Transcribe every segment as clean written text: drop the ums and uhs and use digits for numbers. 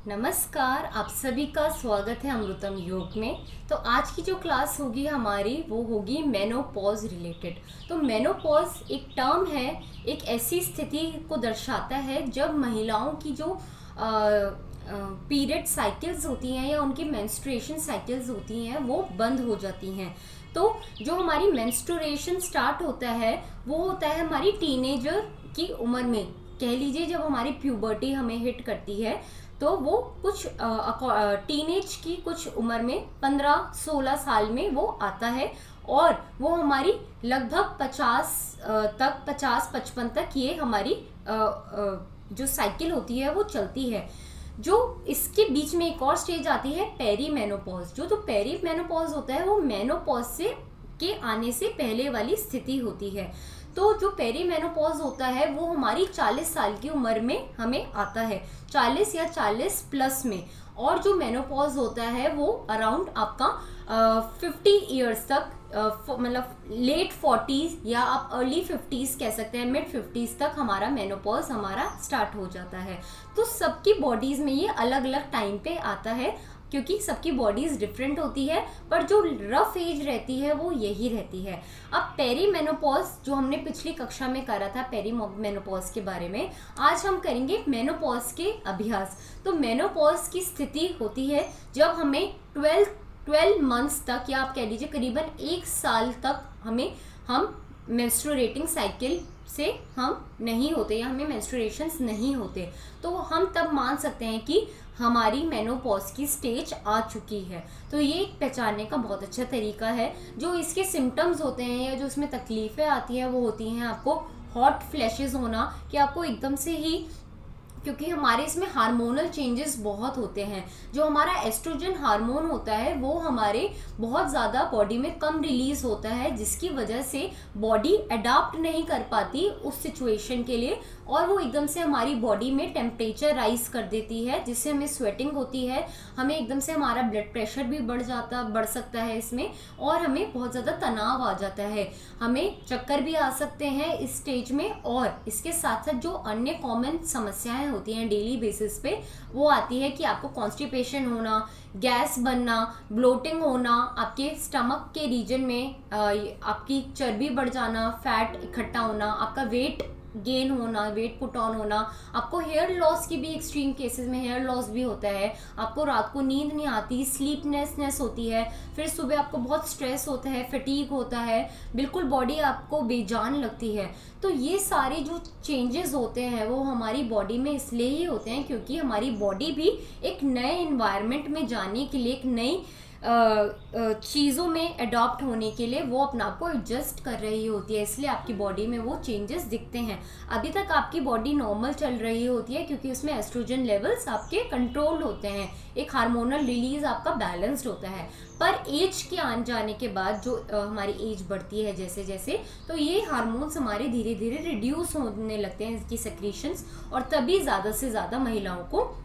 नमस्कार, आप सभी का स्वागत है अमृतम योग में। तो आज की जो क्लास होगी हमारी वो होगी मेनोपॉज रिलेटेड। तो मेनोपॉज एक टर्म है, एक ऐसी स्थिति को दर्शाता है जब महिलाओं की जो पीरियड साइकिल्स होती हैं या उनकी मेंस्ट्रुएशन साइकिल्स होती हैं वो बंद हो जाती हैं। तो जो हमारी मेंस्ट्रुएशन स्टार्ट होता है वो होता है हमारी टीनेजर की उम्र में, कह लीजिए जब हमारी प्यूबर्टी हमें हिट करती है। तो वो कुछ टीनेज की कुछ उम्र में 15-16 साल में वो आता है और वो हमारी लगभग 50-55 तक ये हमारी जो साइकिल होती है वो चलती है। जो इसके बीच में एक और स्टेज आती है पेरी मेनोपॉज। जो पेरी मेनोपॉज होता है वो मेनोपॉज से के आने से पहले वाली स्थिति होती है। तो जो पेरी मेनोपॉज होता है वो हमारी 40 साल की उम्र में हमें आता है, 40 या 40 प्लस में। और जो मेनोपॉज होता है वो अराउंड आपका 50 ईयर्स तक, मतलब लेट 40s या आप अर्ली 50s कह सकते हैं, मिड 50s तक हमारा मेनोपॉज हमारा स्टार्ट हो जाता है। तो सबकी बॉडीज में ये अलग अलग टाइम पे आता है क्योंकि सबकी बॉडीज डिफरेंट होती है, पर जो रफ एज रहती है वो यही रहती है। अब पेरी मेनोपॉज जो हमने पिछली कक्षा में करा था पेरी मेनोपॉज के बारे में, आज हम करेंगे मेनोपॉज के अभ्यास। तो मेनोपॉज की स्थिति होती है जब हमें 12 मंथ्स तक या आप कह लीजिए करीबन 1 साल तक हम मेंस्ट्रुएटिंग साइकिल से हम नहीं होते या हमें मेंस्ट्रुएशंस नहीं होते। तो हम तब मान सकते हैं कि हमारी मेनोपॉज की स्टेज आ चुकी है। तो ये एक पहचानने का बहुत अच्छा तरीका है। जो इसके सिम्टम्स होते हैं या जो इसमें तकलीफ़ें आती हैं वो होती हैं आपको हॉट फ्लैशेस होना, कि आपको एकदम से ही, क्योंकि हमारे इसमें हार्मोनल चेंजेस बहुत होते हैं। जो हमारा एस्ट्रोजन हार्मोन होता है वो हमारे बहुत ज़्यादा बॉडी में कम रिलीज होता है, जिसकी वजह से बॉडी अडाप्ट नहीं कर पाती उस सिचुएशन के लिए और वो एकदम से हमारी बॉडी में टेम्परेचर राइज कर देती है, जिससे हमें स्वेटिंग होती है, हमें एकदम से हमारा ब्लड प्रेशर भी बढ़ सकता है इसमें, और हमें बहुत ज़्यादा तनाव आ जाता है, हमें चक्कर भी आ सकते हैं इस स्टेज में। और इसके साथ साथ जो अन्य कॉमन समस्याएं होती हैं डेली बेसिस पे वो आती है कि आपको कॉन्स्टिपेशन होना, गैस बनना, ब्लोटिंग होना, आपके स्टमक के रीजन में आपकी चर्बी बढ़ जाना, फैट इकट्ठा होना, आपका वेट गेन होना, वेट पुट ऑन होना, आपको हेयर लॉस की भी एक्सट्रीम केसेस में हेयर लॉस भी होता है, आपको रात को नींद नहीं आती, स्लीपनेसनेस होती है, फिर सुबह आपको बहुत स्ट्रेस होता है, फटीग होता है, बिल्कुल बॉडी आपको बेजान लगती है। तो ये सारे जो चेंजेस होते हैं वो हमारी बॉडी में इसलिए ही होते हैं क्योंकि हमारी बॉडी भी एक नए इन्वायरमेंट में जाने के लिए, एक नई चीज़ों में अडॉप्ट होने के लिए वो अपना आप को एडजस्ट कर रही होती है, इसलिए आपकी बॉडी में वो चेंजेस दिखते हैं। अभी तक आपकी बॉडी नॉर्मल चल रही होती है क्योंकि उसमें एस्ट्रोजन लेवल्स आपके कंट्रोल होते हैं, एक हार्मोनल रिलीज आपका बैलेंस्ड होता है। पर एज के आन जाने के बाद जो हमारी एज बढ़ती है जैसे जैसे, तो ये हार्मोन्स हमारे धीरे धीरे रिड्यूस होने लगते हैं, इसकी सेक्रीशंस, और तभी ज़्यादा से ज़्यादा महिलाओं को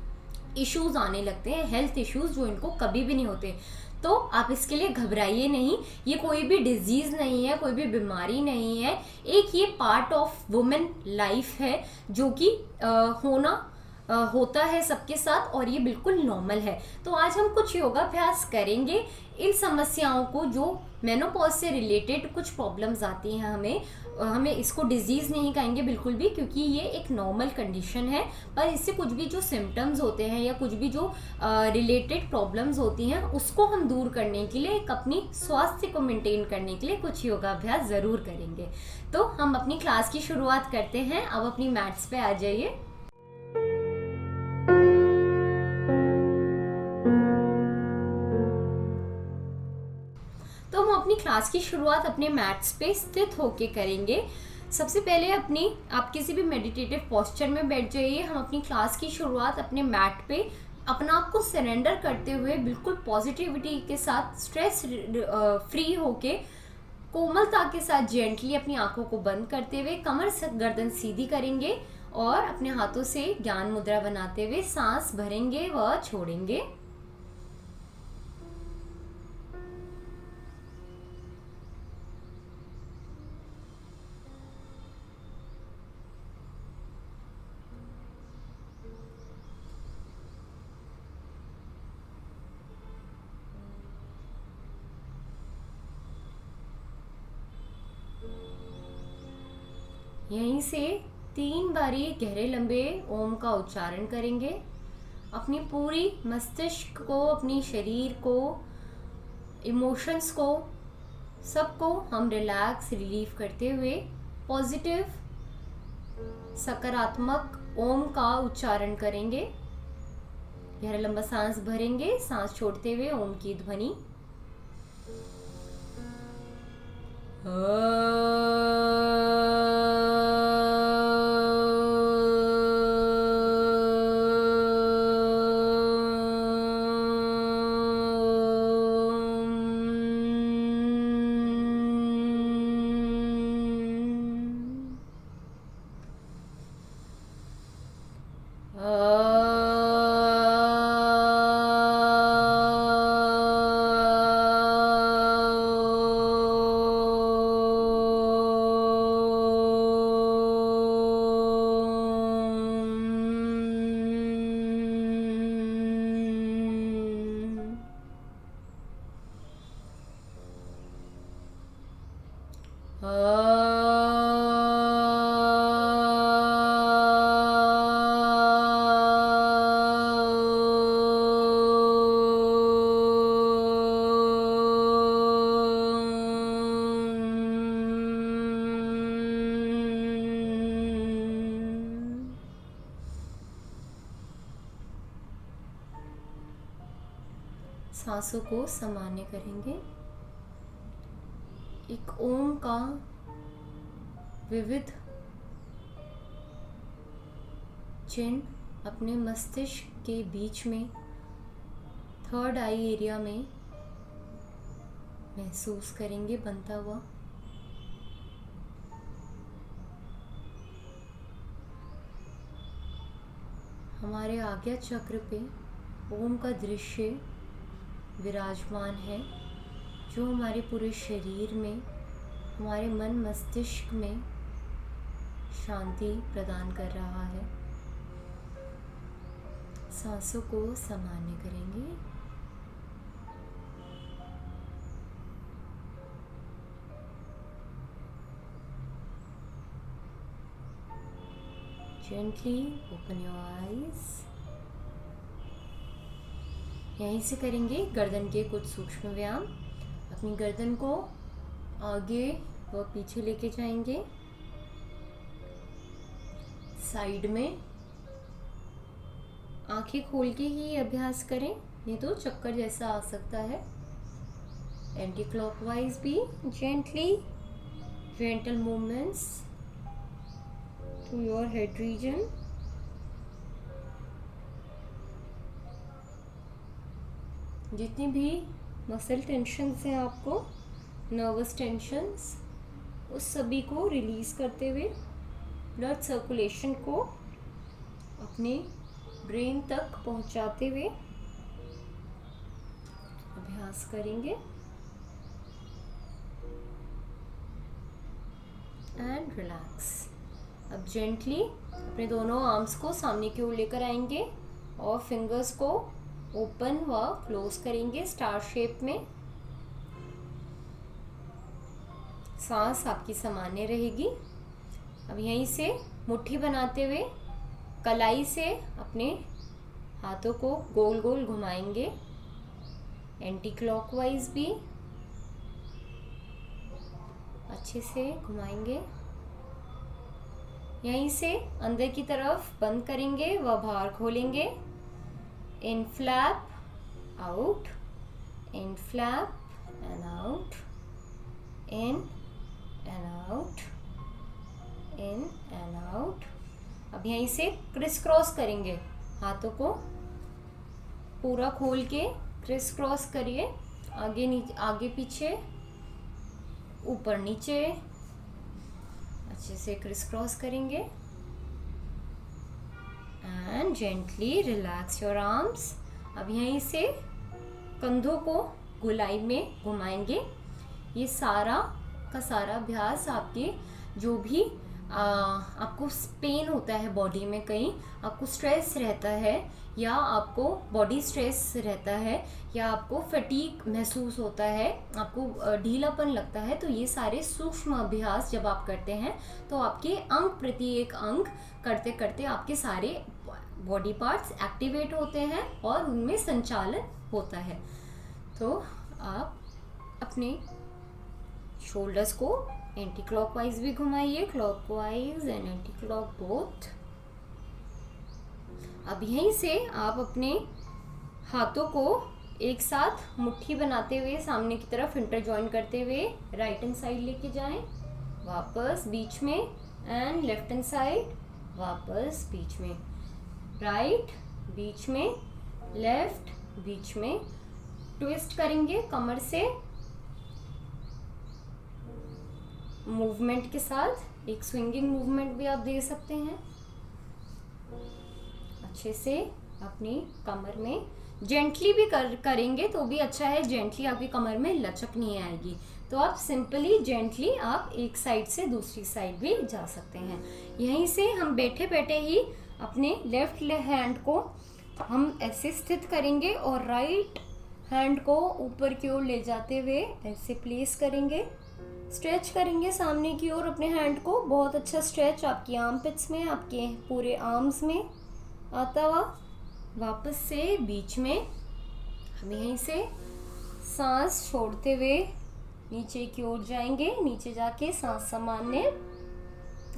इश्यूज आने लगते हैं, हेल्थ इश्यूज जो इनको कभी भी नहीं होते। तो आप इसके लिए घबराइए नहीं, ये कोई भी डिजीज नहीं है, कोई भी बीमारी नहीं है, एक ये पार्ट ऑफ वुमेन लाइफ है जो कि होता है सबके साथ और ये बिल्कुल नॉर्मल है। तो आज हम कुछ योगाभ्यास करेंगे इन समस्याओं को, जो मेनोपॉज से रिलेटेड कुछ प्रॉब्लम्स आती हैं हमें इसको डिजीज़ नहीं कहेंगे बिल्कुल भी, क्योंकि ये एक नॉर्मल कंडीशन है। पर इससे कुछ भी जो सिम्टम्स होते हैं या कुछ भी जो रिलेटेड प्रॉब्लम्स होती हैं उसको हम दूर करने के लिए, एक अपनी स्वास्थ्य को मेंटेन करने के लिए कुछ योगाभ्यास ज़रूर करेंगे। तो हम अपनी क्लास की शुरुआत करते हैं। अब अपनी मैट्स पे आ जाइए। तो हम अपनी क्लास की शुरुआत अपने मैट्स पे स्थित होके करेंगे। सबसे पहले आप किसी भी मेडिटेटिव पोस्चर में बैठ जाइए। हम अपनी क्लास की शुरुआत अपने मैट पे अपना आप को सरेंडर करते हुए, बिल्कुल पॉजिटिविटी के साथ, स्ट्रेस फ्री होके, कोमलता के साथ जेंटली अपनी आंखों को बंद करते हुए कमर से गर्दन सीधी करेंगे और अपने हाथों से ज्ञान मुद्रा बनाते हुए सांस भरेंगे व छोड़ेंगे। यहीं से 3 बारी गहरे लंबे ओम का उच्चारण करेंगे। अपनी पूरी मस्तिष्क को, अपनी शरीर को, इमोशंस को, सबको हम रिलैक्स, रिलीफ करते हुए पॉजिटिव, सकारात्मक ओम का उच्चारण करेंगे। गहरा लंबा सांस भरेंगे, सांस छोड़ते हुए ओम की ध्वनि सांसों को सामान्य करेंगे। एक ओम का विविध चिन्ह अपने मस्तिष्क के बीच में, थर्ड आई एरिया में महसूस करेंगे बनता हुआ। हमारे आज्ञा चक्र पे ओम का दृश्य विराजमान है, जो हमारे पूरे शरीर में, हमारे मन मस्तिष्क में शांति प्रदान कर रहा है। सांसों को सामान्य करेंगे। Gently open your eyes। यहीं से करेंगे गर्दन के कुछ सूक्ष्म व्यायाम। अपनी गर्दन को आगे व पीछे लेके जाएंगे। साइड में आंखें खोल के ही अभ्यास करें, नहीं तो चक्कर जैसा आ सकता है। एंटी क्लॉकवाइज भी gentle movements to your head region. जितनी भी मसल टेंशन्स हैं आपको, नर्वस टेंशन्स, उस सभी को रिलीज़ करते हुए ब्लड सर्कुलेशन को अपने ब्रेन तक पहुंचाते हुए अभ्यास करेंगे। And relax. अब जेंटली अपने दोनों आर्म्स को सामने की ओर लेकर आएंगे और फिंगर्स को ओपन व क्लोज करेंगे स्टार शेप में। सांस आपकी सामान्य रहेगी। अब यहीं से मुट्ठी बनाते हुए कलाई से अपने हाथों को गोल गोल घुमाएंगे, एंटी क्लॉकवाइज भी अच्छे से घुमाएंगे। यहीं से अंदर की तरफ बंद करेंगे व बाहर खोलेंगे। In flap, out, in flap and out, in and out, in and out. अब यहीं से क्रिस क्रॉस करेंगे, हाथों को पूरा खोल के क्रिस क्रॉस करिए, आगे नीचे, आगे पीछे, ऊपर नीचे, अच्छे से क्रिस क्रॉस करेंगे। And gently relax your arms. अब यहीं से कंधों को गोलाई में घुमाएंगे। ये सारा का सारा अभ्यास आपके जो भी आपको पेन होता है बॉडी में, कहीं आपको स्ट्रेस रहता है या आपको बॉडी स्ट्रेस रहता है या आपको फटीग महसूस होता है, आपको ढीलापन लगता है, तो ये सारे सूक्ष्म अभ्यास जब आप करते हैं तो आपके अंग प्रति एक अंग करते करते आपके सारे बॉडी पार्ट्स एक्टिवेट होते हैं और उनमें संचालन होता है। तो आप अपने शोल्डर्स को एंटी क्लॉकवाइज भी घुमाइए, clockwise and anti clock both. अब यहीं से आप अपने हाथों को एक साथ मुट्ठी बनाते हुए सामने की तरफ इंटरजॉइन करते हुए राइट हैंड साइड लेके जाएं, वापस बीच में, एंड लेफ्ट हैंड साइड वापस बीच में, राइट बीच में, लेफ्ट बीच में। ट्विस्ट करेंगे कमर से मूवमेंट के साथ, एक स्विंगिंग मूवमेंट भी आप दे सकते हैं। अच्छे से अपनी कमर में जेंटली भी करेंगे तो भी अच्छा है, जेंटली आपकी कमर में लचक नहीं आएगी, तो आप सिंपली जेंटली आप एक साइड से दूसरी साइड भी जा सकते हैं। यहीं से हम बैठे बैठे ही अपने लेफ्ट हैंड को हम ऐसे स्थित करेंगे और राइट हैंड को ऊपर की ओर ले जाते हुए ऐसे प्लेस करेंगे, स्ट्रेच करेंगे सामने की ओर अपने हैंड को, बहुत अच्छा स्ट्रेच आपकी आर्मपिट्स में, आपके पूरे आर्म्स में आता हुआ। वापस से बीच में हम यहीं से सांस छोड़ते हुए नीचे की ओर जाएंगे, नीचे जाके सांस सामान्य,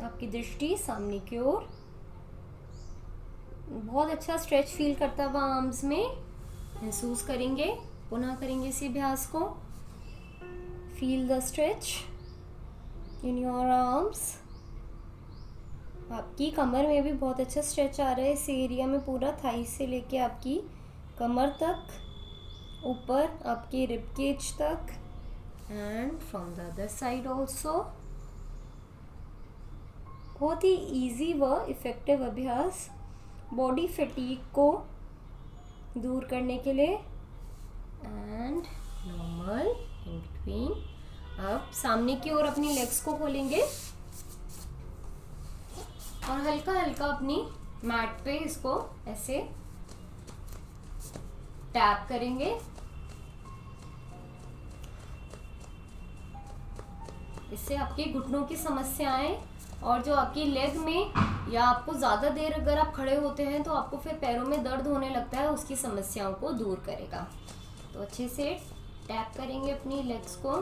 आपकी दृष्टि सामने की ओर, बहुत अच्छा स्ट्रेच फील करता हुआ आर्म्स में महसूस करेंगे। पुनः करेंगे इसी अभ्यास को। Feel the stretch in your arms. आपकी कमर में भी बहुत अच्छा स्ट्रेच आ रहा है इस एरिया में, पूरा थाई से लेके आपकी कमर तक, ऊपर आपके रिब केज तक, and from the other side also. बहुत ही इजी व इफेक्टिव अभ्यास बॉडी फटीग को दूर करने के लिए। And normal in between. अब सामने की ओर अपनी लेग्स को खोलेंगे और हल्का हल्का अपनी मैट पे इसको ऐसे टैप करेंगे। इससे आपके घुटनों की समस्याएं और जो आपकी लेग में, या आपको ज़्यादा देर अगर आप खड़े होते हैं तो आपको फिर पैरों में दर्द होने लगता है, उसकी समस्याओं को दूर करेगा। तो अच्छे से टैप करेंगे अपनी लेग्स को।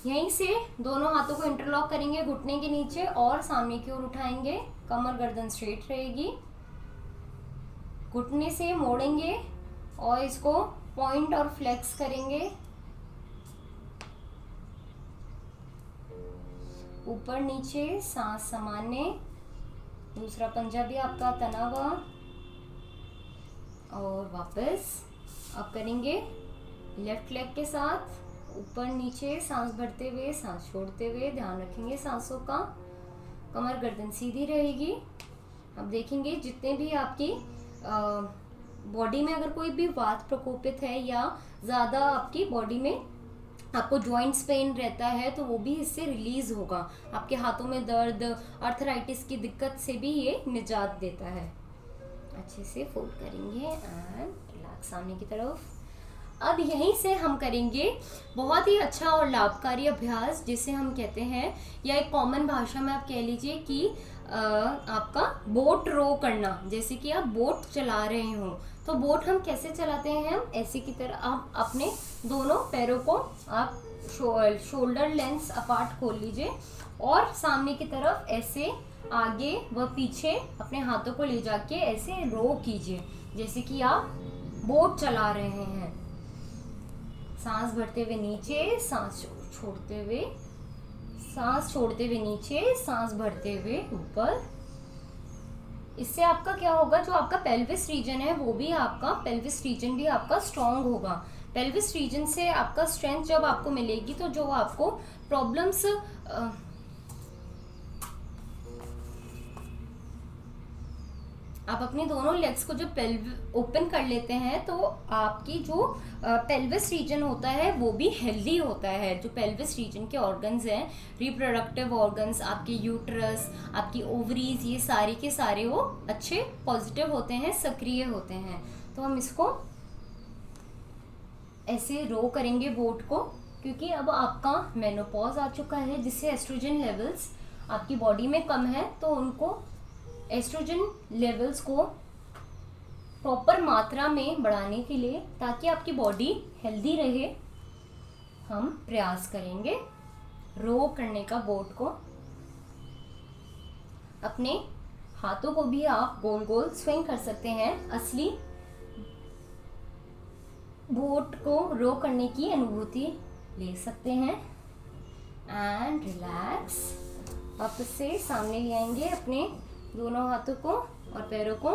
यहीं से दोनों हाथों को इंटरलॉक करेंगे घुटने के नीचे और सामने की ओर उठाएंगे, कमर गर्दन स्ट्रेट रहेगी। घुटने से मोड़ेंगे और इसको पॉइंट और फ्लेक्स करेंगे, ऊपर नीचे, सांस सामान्य, दूसरा पंजा भी आपका तना हुआ, और वापस अब करेंगे लेफ्ट लेग के साथ ऊपर नीचे, सांस भरते हुए सांस छोड़ते हुए, ध्यान रखेंगे सांसों का, कमर गर्दन सीधी रहेगी। अब देखेंगे जितने भी आपकी बॉडी में अगर कोई भी वात प्रकोपित है या ज़्यादा आपकी बॉडी में आपको जॉइंट्स पेन रहता है तो वो भी इससे रिलीज होगा। आपके हाथों में दर्द, आर्थराइटिस की दिक्कत से भी ये निजात देता है। अच्छे से फोल्ड करेंगे एंड रिलैक्स सामने की तरफ। अब यहीं से हम करेंगे बहुत ही अच्छा और लाभकारी अभ्यास जिसे हम कहते हैं, या एक कॉमन भाषा में आप कह लीजिए कि आपका बोट रो करना। जैसे कि आप बोट चला रहे हो तो बोट हम कैसे चलाते हैं, हम ऐसे की तरह आप अपने दोनों पैरों को आप शोल्डर लेंथ अपार्ट खोल लीजिए और सामने की तरफ ऐसे आगे व पीछे अपने हाथों को ले जाके ऐसे रो कीजिए जैसे कि आप बोट चला रहे हैं। सांस भरते हुए नीचे, सांस छोड़ते हुए, सांस छोड़ते हुए नीचे, सांस भरते हुए ऊपर। इससे आपका क्या होगा, जो आपका पेल्विस रीजन है वो भी आपका, पेल्विस रीजन भी आपका स्ट्रांग होगा। पेल्विस रीजन से आपका स्ट्रेंथ जब आपको मिलेगी तो जो आपको प्रॉब्लम्स आप अपनी दोनों लेग्स को जब ओपन कर लेते हैं तो आपकी जो पेल्विस रीजन होता है वो भी हेल्दी होता है। जो पेल्विस रीजन के ऑर्गन्स हैं, रिप्रोडक्टिव ऑर्गन्स, आपके यूट्रस, आपकी ओवरीज, ये सारे के सारे वो अच्छे पॉजिटिव होते हैं, सक्रिय होते हैं। तो हम इसको ऐसे रो करेंगे बोट को, क्योंकि अब आपका मेनोपॉज आ चुका है, जिससे एस्ट्रोजन लेवल्स आपकी बॉडी में कम है, तो उनको एस्ट्रोजन लेवल्स को प्रॉपर मात्रा में बढ़ाने के लिए, ताकि आपकी बॉडी हेल्दी रहे, हम प्रयास करेंगे रो करने का बोट को। अपने हाथों को भी आप गोल गोल स्विंग कर सकते हैं, असली बोट को रो करने की अनुभूति ले सकते हैं। एंड रिलैक्स, वापस से सामने ले आएंगे अपने दोनों हाथों को और पैरों को।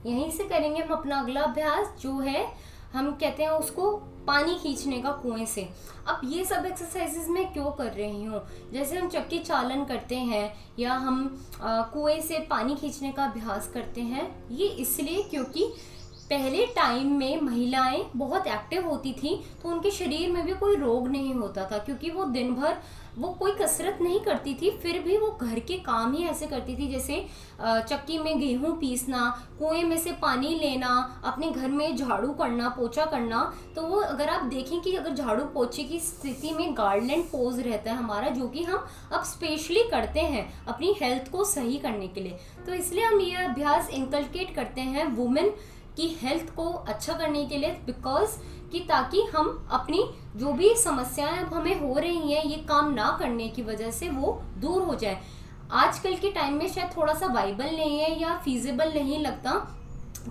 यहीं से करेंगे हम अपना अगला अभ्यास, जो है हम कहते हैं उसको पानी खींचने का कुएं से। अब ये सब एक्सरसाइजेस मैं क्यों कर रही हूँ, जैसे हम चक्की चालन करते हैं या हम कुएं से पानी खींचने का अभ्यास करते हैं, ये इसलिए क्योंकि पहले टाइम में महिलाएं बहुत एक्टिव होती थी, तो उनके शरीर में भी कोई रोग नहीं होता था, क्योंकि वो दिन भर वो कोई कसरत नहीं करती थी, फिर भी वो घर के काम ही ऐसे करती थी, जैसे चक्की में गेहूं पीसना, कुएं में से पानी लेना, अपने घर में झाड़ू करना, पोछा करना। तो वो अगर आप देखें कि अगर झाड़ू पोछे की स्थिति में गार्डलैंड पोज रहता है हमारा, जो कि हम अब स्पेशली करते हैं अपनी हेल्थ को सही करने के लिए, तो इसलिए हम ये अभ्यास इनकलकेट करते हैं वुमेन की हेल्थ को अच्छा करने के लिए, बिकॉज कि ताकि हम अपनी जो भी समस्याएं अब हमें हो रही हैं ये काम ना करने की वजह से वो दूर हो जाए। आजकल के टाइम में शायद थोड़ा सा वाइबल नहीं है या फीजिबल नहीं लगता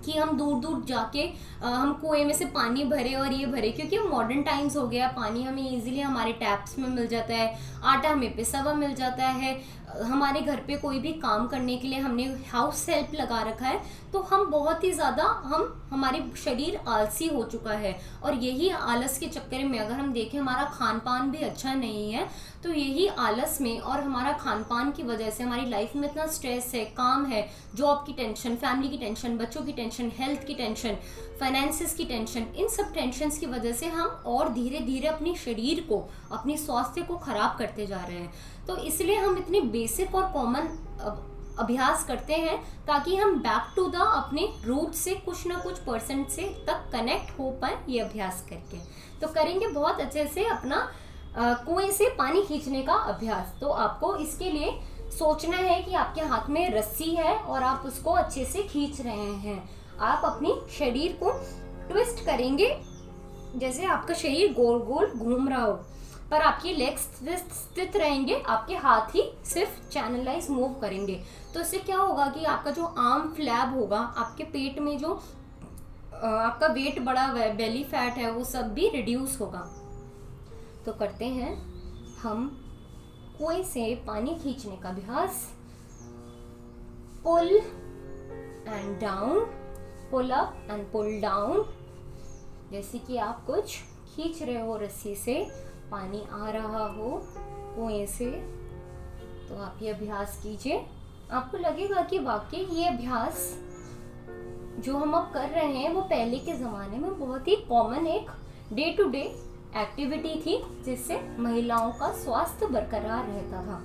कि हम दूर दूर जाके हम कुएं में से पानी भरे और ये भरे, क्योंकि मॉडर्न टाइम्स हो गया, पानी हमें इजीली हमारे टैप्स में मिल जाता है, आटा हमें पिसा हुआ मिल जाता है, हमारे घर पे कोई भी काम करने के लिए हमने हाउस हेल्प लगा रखा है, तो हम बहुत ही ज़्यादा हमारे शरीर आलसी हो चुका है। और यही आलस के चक्कर में अगर हम देखें हमारा खान पान भी अच्छा नहीं है, तो यही आलस में और हमारा खान पान की वजह से हमारी लाइफ में इतना स्ट्रेस है, काम है, जॉब की टेंशन, फैमिली की टेंशन, बच्चों की टेंशन, हेल्थ की टेंशन, फाइनेंसिस की टेंशन, इन सब टेंशन्स की वजह से हम और धीरे धीरे अपने शरीर को, अपनी स्वास्थ्य को खराब करते जा रहे हैं। तो इसलिए हम इतने बेसिक और कॉमन अभ्यास करते हैं ताकि हम बैक टू द अपने रूट से कुछ ना कुछ परसेंट से तक कनेक्ट हो पाए ये अभ्यास करके। तो करेंगे बहुत अच्छे से अपना कुएं से पानी खींचने का अभ्यास। तो आपको इसके लिए सोचना है कि आपके हाथ में रस्सी है और आप उसको अच्छे से खींच रहे हैं। आप अपनी शरीर को ट्विस्ट करेंगे जैसे आपका शरीर गोल गोल घूम रहा हो, पर आपकी लेग्स स्थित रहेंगे, आपके हाथ ही सिर्फ चैनलाइज मूव करेंगे। तो इससे क्या होगा कि आपका जो आर्म फ्लैप होगा, आपके पेट में जो आपका वेट बढ़ा हुआ है, बेली फैट है, वो सब भी रिड्यूस होगा। तो करते हैं हम कुएं से पानी खींचने का अभ्यास। Pull and down, pull up and pull down, जैसे कि आप कुछ खींच रहे हो रस्सी से, पानी आ रहा हो कुएं से। तो आप ये अभ्यास कीजिए, आपको लगेगा कि वाकई ये अभ्यास जो हम अब कर रहे हैं वो पहले के ज़माने में बहुत ही कॉमन एक डे टू डे एक्टिविटी थी, जिससे महिलाओं का स्वास्थ्य बरकरार रहता था,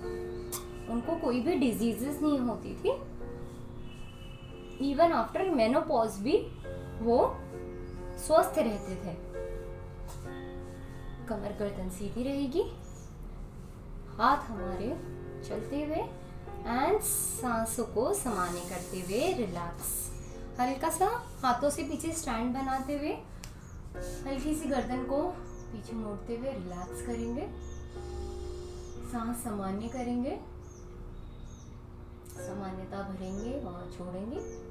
उनको कोई भी डिजीजेस नहीं होती थी। इवन आफ्टर मेनोपॉज भी वो स्वस्थ रहते थे। कमर गर्दन सीधी रहेगी, हाथ हमारे चलते हुए एंड सांसों को समाने करते हुए रिलैक्स। हल्का सा हाथों से पीछे स्टैंड बनाते हुए हल्की सी गर्दन को पीछे मोड़ते हुए रिलैक्स करेंगे, सांस सामान्य करेंगे, सामान्यता भरेंगे, वहां छोड़ेंगे।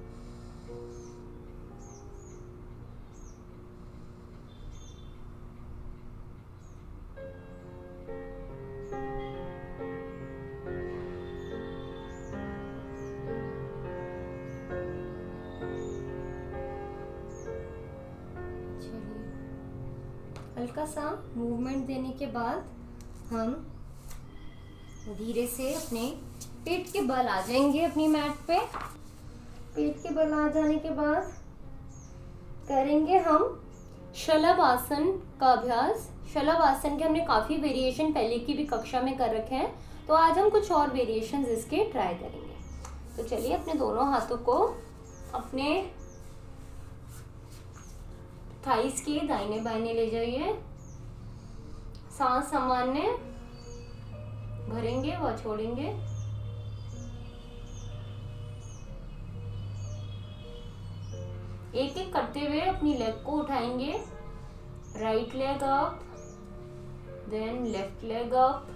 हल्का सा मूवमेंट देने के बाद हम धीरे से अपने पेट के बल आ जाएंगे अपनी मैट पे। पेट के बल आ जाने के बाद करेंगे हम शलभ आसन का अभ्यास। शलभ आसन के हमने काफी वेरिएशन पहले की भी कक्षा में कर रखे हैं, तो आज हम कुछ और वेरिएशंस इसके ट्राई करेंगे। तो चलिए अपने दोनों हाथों को अपने थाइस के दाहिने बाइने ले जाइए। सांस सामान्य भरेंगे व छोड़ेंगे। एक एक करते हुए अपनी लेग को उठाएंगे। Right leg up, then left leg up,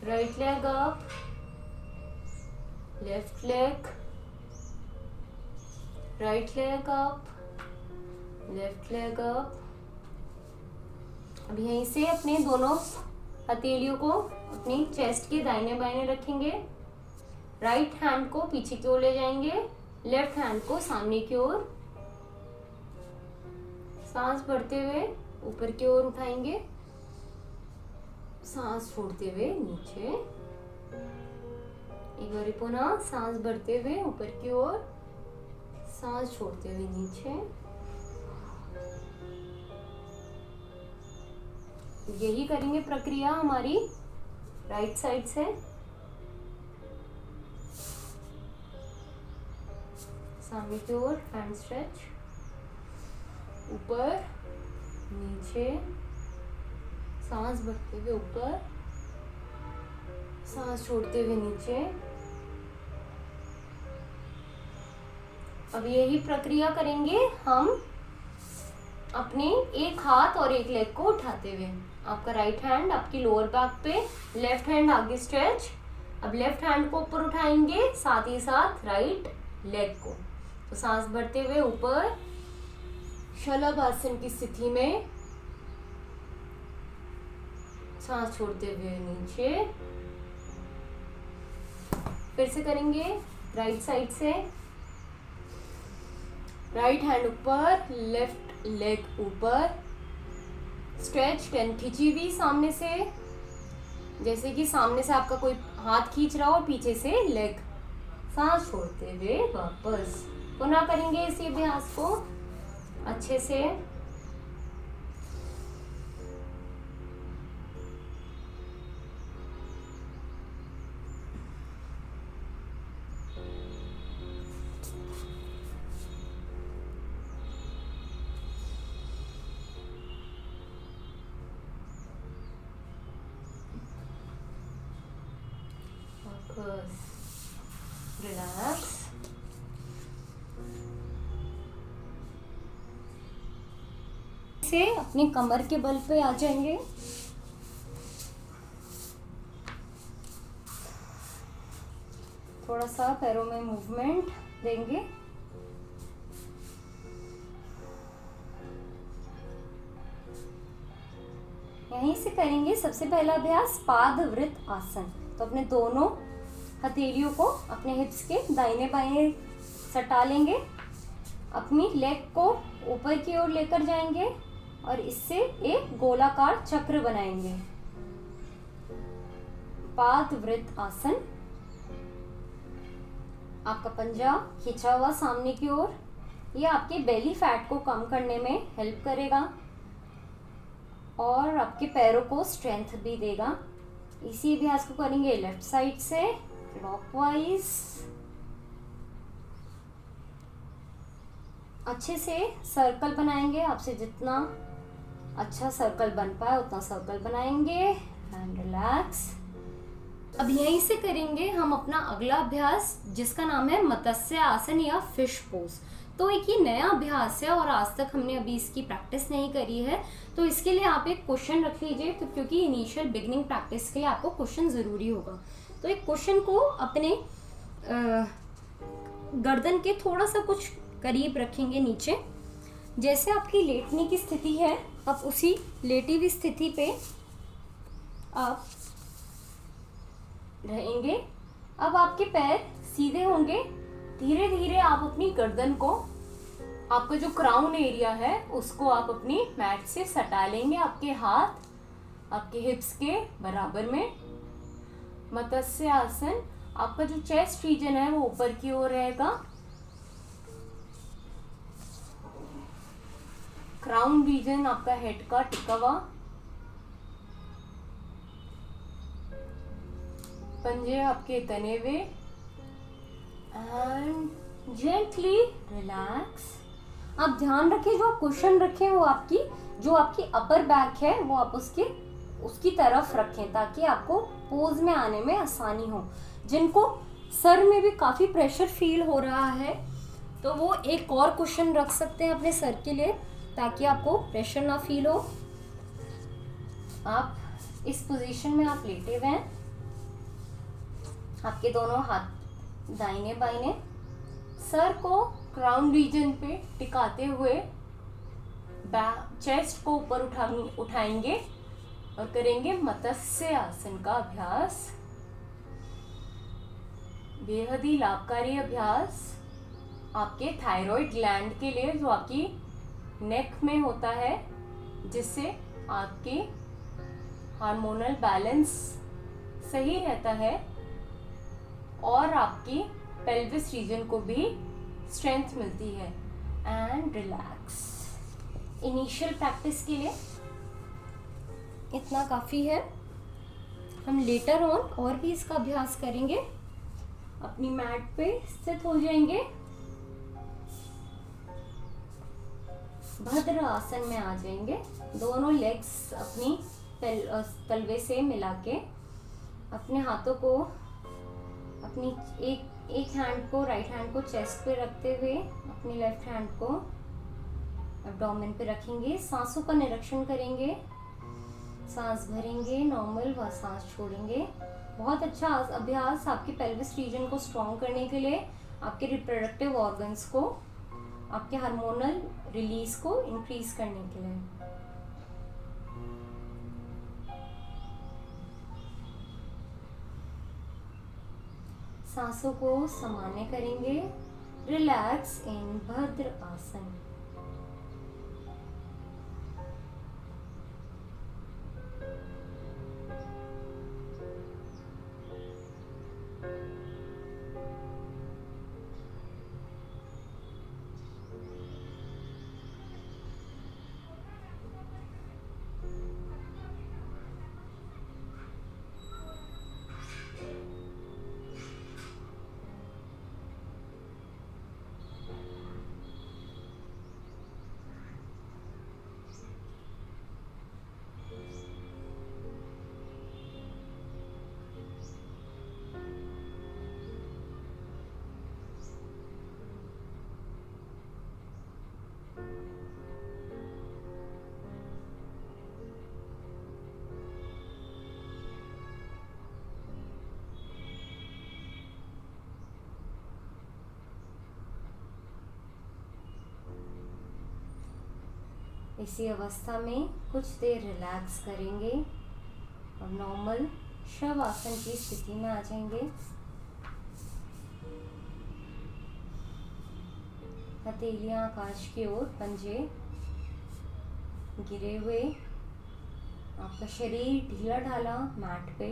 right leg up, left leg, right leg up, left leg up. अब यहीं से अपने दोनों हथेलियों को अपनी चेस्ट के दाहिने बाइने रखेंगे। राइट हैंड को पीछे की ओर ले जाएंगे, लेफ्ट हैंड को सामने की ओर। सांस भरते हुए ऊपर की ओर उठाएंगे, सांस छोड़ते हुए नीचे। एक बार पुनः सांस भरते हुए ऊपर की ओर, सांस छोड़ते हुए नीचे। यही करेंगे प्रक्रिया हमारी राइट साइड से। सामने की ओर हैंड स्ट्रेच, ऊपर नीचे, सांस भरते हुए ऊपर, सांस छोड़ते हुए नीचे। अब यही प्रक्रिया करेंगे हम अपने एक हाथ और एक लेग को उठाते हुए। आपका राइट हैंड आपकी लोअर बैक पे, लेफ्ट हैंड आगे स्ट्रेच। अब लेफ्ट हैंड को ऊपर उठाएंगे, साथ ही साथ राइट लेग को। तो सांस भरते हुए ऊपर शलभ आसन की स्थिति में, सांस छोड़ते हुए नीचे। फिर से करेंगे राइट साइड से। राइट हैंड ऊपर, लेफ्ट लेग ऊपर, स्ट्रेच 10 खींची हुई सामने से, जैसे कि सामने से आपका कोई हाथ खींच रहा हो, पीछे से लेग। सांस छोड़ते हुए वापस। पुनः करेंगे इसी अभ्यास को अच्छे से। रिलैक्स। से अपनी कमर के बल पे आ जाएंगे। थोड़ा सा पैरों में मूवमेंट देंगे। यहीं से करेंगे सबसे पहला अभ्यास पादवृत आसन। तो अपने दोनों हथेलियों को अपने हिप्स के दाहिने बाएं सटा लेंगे। अपनी लेग को ऊपर की ओर लेकर जाएंगे और इससे एक गोलाकार चक्र बनाएंगे। पादवृत आसन। आपका पंजा खींचा हुआ सामने की ओर, यह आपके बेली फैट को कम करने में हेल्प करेगा और आपके पैरों को स्ट्रेंथ भी देगा। इसी अभ्यास को करेंगे लेफ्ट साइड से क्लॉकवाइज। अच्छे से सर्कल बनाएंगे। आपसे जितना अच्छा सर्कल बन पाए उतना सर्कल बनाएंगे एंड रिलैक्स। अब यहीं से करेंगे हम अपना अगला अभ्यास, जिसका नाम है मत्स्य आसन या फिश पोज। तो एक ये नया अभ्यास है और आज तक हमने अभी इसकी प्रैक्टिस नहीं करी है, तो इसके लिए आप एक क्वेश्चन रख लीजिए, तो क्योंकि इनिशियल बिगिनिंग प्रैक्टिस के लिए आपको क्वेश्चन ज़रूरी होगा। तो एक क्वेश्चन को अपने गर्दन के थोड़ा सा कुछ करीब रखेंगे नीचे। जैसे आपकी लेटने की स्थिति है, आप उसी लेटी हुई स्थिति पे आप रहेंगे। अब आपके पैर सीधे होंगे। धीरे धीरे आप अपनी गर्दन को, आपका जो क्राउन एरिया है उसको आप अपनी मैट से सटा लेंगे। आपके हाथ आपके हिप्स के बराबर में। मत्स्य आसन आपका जो चेस्ट रीजन है वो ऊपर की ओर रहेगा, क्राउन रीजन आपका हेड का टिका हुआ, पंजे आपके तने हुए, एंड जेंटली रिलैक्स। आप ध्यान रखें जो क्वेश्चन रखें वो आपकी जो आपकी अपर बैक है वो आप उसकी तरफ रखें ताकि आपको पोज में आने में आसानी हो। जिनको सर में भी काफ़ी प्रेशर फील हो रहा है तो वो एक और क्वेश्चन रख सकते हैं अपने सर के लिए ताकि आपको प्रेशर ना फील हो। आप इस पोजीशन में आप लेटे हुए हैं, आपके दोनों हाथ दाहिने बाइने, सर को क्राउन रीजन पे टिकाते हुए चेस्ट को ऊपर उठाएंगे और करेंगे मत्स्य आसन का अभ्यास। बेहद ही लाभकारी अभ्यास आपके थायराइड ग्लैंड के लिए जो आपकी नेक में होता है, जिससे आपके हार्मोनल बैलेंस सही रहता है और आपकी पेल्विस रीजन को भी स्ट्रेंथ मिलती है। And relax. इनिशियल प्रैक्टिस के लिए इतना काफ़ी है। हम लेटर ऑन और भी इसका अभ्यास करेंगे। अपनी मैट पे स्थित हो जाएंगे, भद्र आसन में आ जाएंगे, दोनों लेग्स अपनी तलवे से मिला के अपने हाथों को अपनी एक हैंड को राइट हैंड को चेस्ट पे रखते हुए अपनी लेफ्ट हैंड को एब्डोमेन पे रखेंगे। सांसों का निरीक्षण करेंगे, सांस भरेंगे नॉर्मल व सांस छोड़ेंगे। बहुत अच्छा अभ्यास आपके पेल्विस रीजन को स्ट्रॉन्ग करने के लिए, आपके रिप्रोडक्टिव ऑर्गन्स को, आपके हार्मोनल रिलीज को इंक्रीज करने के लिए। सांसों को सामान्य करेंगे। रिलैक्स इन भद्र आसन। इसी अवस्था में कुछ देर रिलैक्स करेंगे और नॉर्मल शव आसन की स्थिति में आ जाएंगे। हथेलियां आकाश की ओर, पंजे गिरे हुए, आपका शरीर ढीला ढाला मैट पे।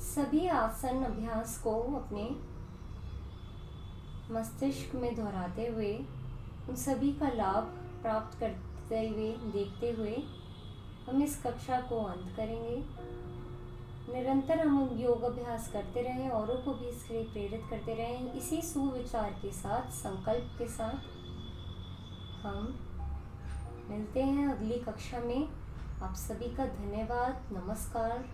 सभी आसन अभ्यास को अपने मस्तिष्क में दोहराते हुए उन सभी का लाभ प्राप्त करते हुए देखते हुए हम इस कक्षा को अंत करेंगे। निरंतर हम योग अभ्यास करते रहें, औरों को भी इसके लिए प्रेरित करते रहें। इसी सुविचार के साथ, संकल्प के साथ हम मिलते हैं अगली कक्षा में। आप सभी का धन्यवाद। नमस्कार।